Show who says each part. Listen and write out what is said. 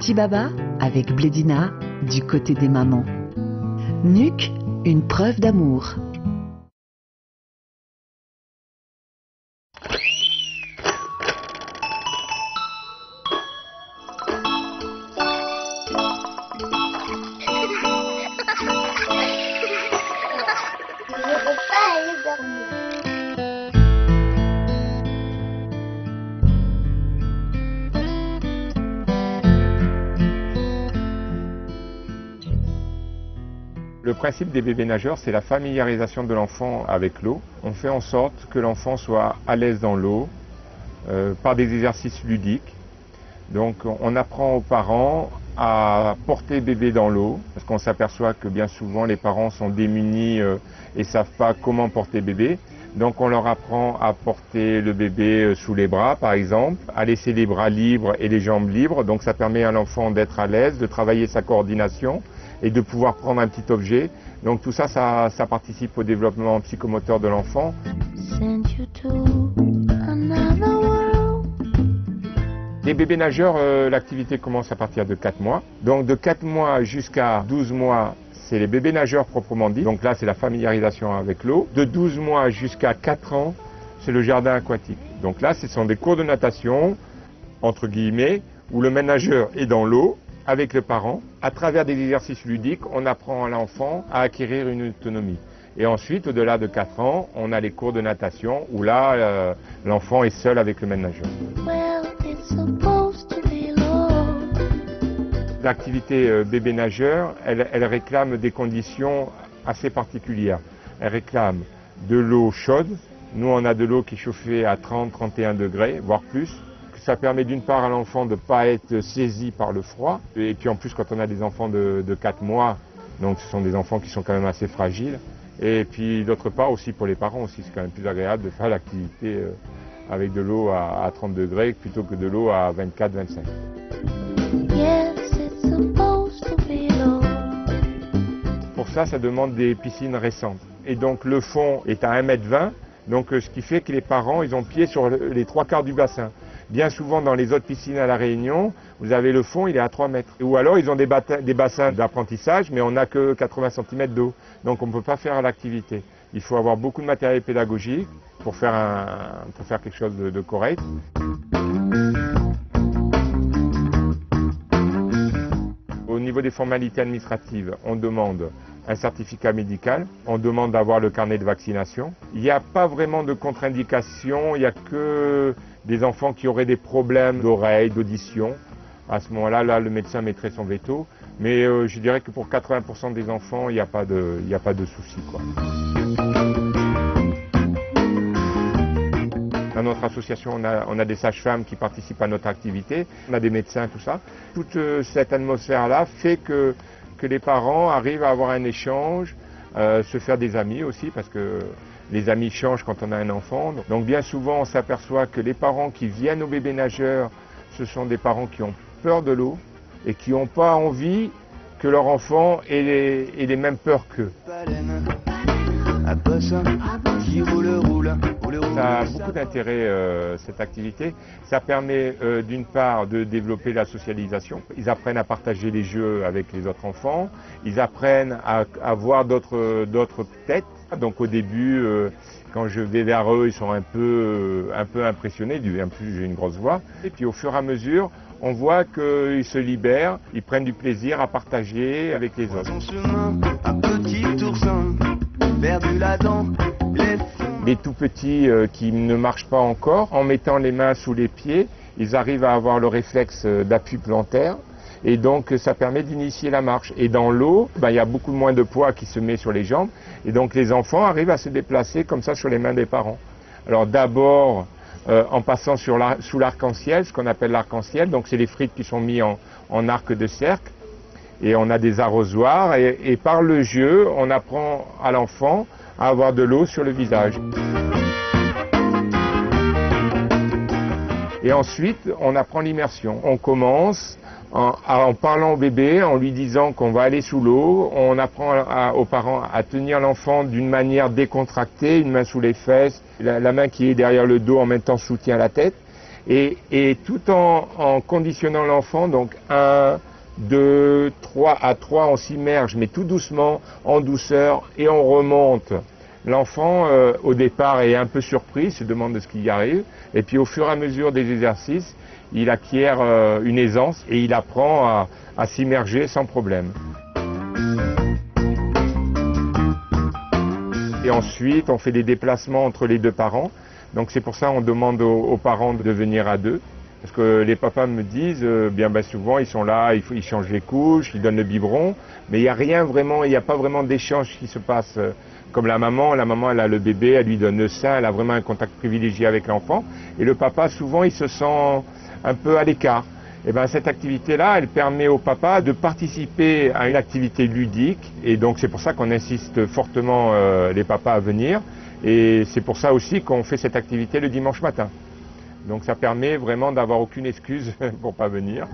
Speaker 1: Petit Baba avec Blédina du côté des mamans. NUC, une preuve d'amour.
Speaker 2: Le principe des bébés nageurs, c'est la familiarisation de l'enfant avec l'eau. On fait en sorte que l'enfant soit à l'aise dans l'eau par des exercices ludiques. Donc on apprend aux parents à porter bébé dans l'eau, parce qu'on s'aperçoit que bien souvent les parents sont démunis et ne savent pas comment porter bébé. Donc on leur apprend à porter le bébé sous les bras par exemple, à laisser les bras libres et les jambes libres. Donc ça permet à l'enfant d'être à l'aise, de travailler sa coordination et de pouvoir prendre un petit objet. Donc tout ça, ça participe au développement psychomoteur de l'enfant. Les bébés nageurs, l'activité commence à partir de 4 mois. Donc de 4 mois jusqu'à 12 mois, c'est les bébés nageurs proprement dit. Donc là, c'est la familiarisation avec l'eau. De 12 mois jusqu'à 4 ans, c'est le jardin aquatique. Donc là, ce sont des cours de natation, entre guillemets, où le maître nageur est dans l'eau avec le parent. À travers des exercices ludiques, on apprend à l'enfant à acquérir une autonomie. Et ensuite, au-delà de 4 ans, on a les cours de natation où là, l'enfant est seul avec le maître nageur. L'activité bébé nageur, elle réclame des conditions assez particulières. Elle réclame de l'eau chaude. Nous, on a de l'eau qui est chauffée à 30-31 degrés, voire plus. Ça permet d'une part à l'enfant de ne pas être saisi par le froid. Et puis en plus, quand on a des enfants de 4 mois, donc ce sont des enfants qui sont quand même assez fragiles. Et puis d'autre part aussi pour les parents aussi, c'est quand même plus agréable de faire l'activité avec de l'eau à 30 degrés plutôt que de l'eau à 24-25. Pour ça, ça demande des piscines récentes. Et donc le fond est à 1,20 m. Donc ce qui fait que les parents, ils ont pied sur les 3/4 du bassin. Bien souvent, dans les autres piscines à La Réunion, vous avez le fond, il est à 3 mètres. Ou alors, ils ont des bassins d'apprentissage, mais on n'a que 80 cm d'eau. Donc, on ne peut pas faire l'activité. Il faut avoir beaucoup de matériel pédagogique pour faire quelque chose de correct. Au niveau des formalités administratives, on demande un certificat médical, on demande d'avoir le carnet de vaccination. Il n'y a pas vraiment de contre-indication, il n'y a que des enfants qui auraient des problèmes d'oreille, d'audition. À ce moment-là, le médecin mettrait son veto. Mais je dirais que pour 80% des enfants, il n'y a pas de souci, quoi. Dans notre association, on a des sages-femmes qui participent à notre activité, on a des médecins, tout ça. Toute cette atmosphère-là fait que les parents arrivent à avoir un échange, se faire des amis aussi, parce que les amis changent quand on a un enfant. Donc bien souvent, on s'aperçoit que les parents qui viennent au bébé nageur, ce sont des parents qui ont peur de l'eau et qui n'ont pas envie que leur enfant ait les mêmes peurs qu'eux. Ça a beaucoup d'intérêt, cette activité. Ça permet d'une part de développer la socialisation. Ils apprennent à partager les jeux avec les autres enfants. Ils apprennent à voir d'autres têtes. Donc au début, quand je vais vers eux, ils sont un peu impressionnés. En plus, j'ai une grosse voix. Et puis au fur et à mesure, on voit qu'ils se libèrent, ils prennent du plaisir à partager avec les autres. Les tout petits qui ne marchent pas encore, en mettant les mains sous les pieds, ils arrivent à avoir le réflexe d'appui plantaire et donc ça permet d'initier la marche. Et dans l'eau, il y a beaucoup moins de poids qui se met sur les jambes et donc les enfants arrivent à se déplacer comme ça sur les mains des parents. Alors d'abord en passant sous l'arc-en-ciel, ce qu'on appelle l'arc-en-ciel, donc c'est les frites qui sont mis en arc de cercle et on a des arrosoirs et par le jeu, on apprend à l'enfant à avoir de l'eau sur le visage. Et ensuite, on apprend l'immersion. On commence en parlant au bébé, en lui disant qu'on va aller sous l'eau. On apprend aux parents à tenir l'enfant d'une manière décontractée, une main sous les fesses, la main qui est derrière le dos en même temps soutient la tête. et tout en conditionnant l'enfant, donc 1, 2, 3, à 3 on s'immerge, mais tout doucement, en douceur, et on remonte. L'enfant, au départ, est un peu surpris, se demande de ce qui y arrive, et puis au fur et à mesure des exercices, il acquiert une aisance et il apprend à s'immerger sans problème. Et ensuite, on fait des déplacements entre les deux parents. Donc c'est pour ça qu'on demande aux parents de venir à deux. Parce que les papas me disent, souvent ils sont là, ils changent les couches, ils donnent le biberon, mais il n'y a rien vraiment, il n'y a pas vraiment d'échange qui se passe. Comme la maman elle a le bébé, elle lui donne le sein, elle a vraiment un contact privilégié avec l'enfant. Et le papa, souvent, il se sent un peu à l'écart. Et bien cette activité-là, elle permet au papa de participer à une activité ludique. Et donc c'est pour ça qu'on insiste fortement les papas à venir. Et c'est pour ça aussi qu'on fait cette activité le dimanche matin. Donc ça permet vraiment d'avoir aucune excuse pour pas venir.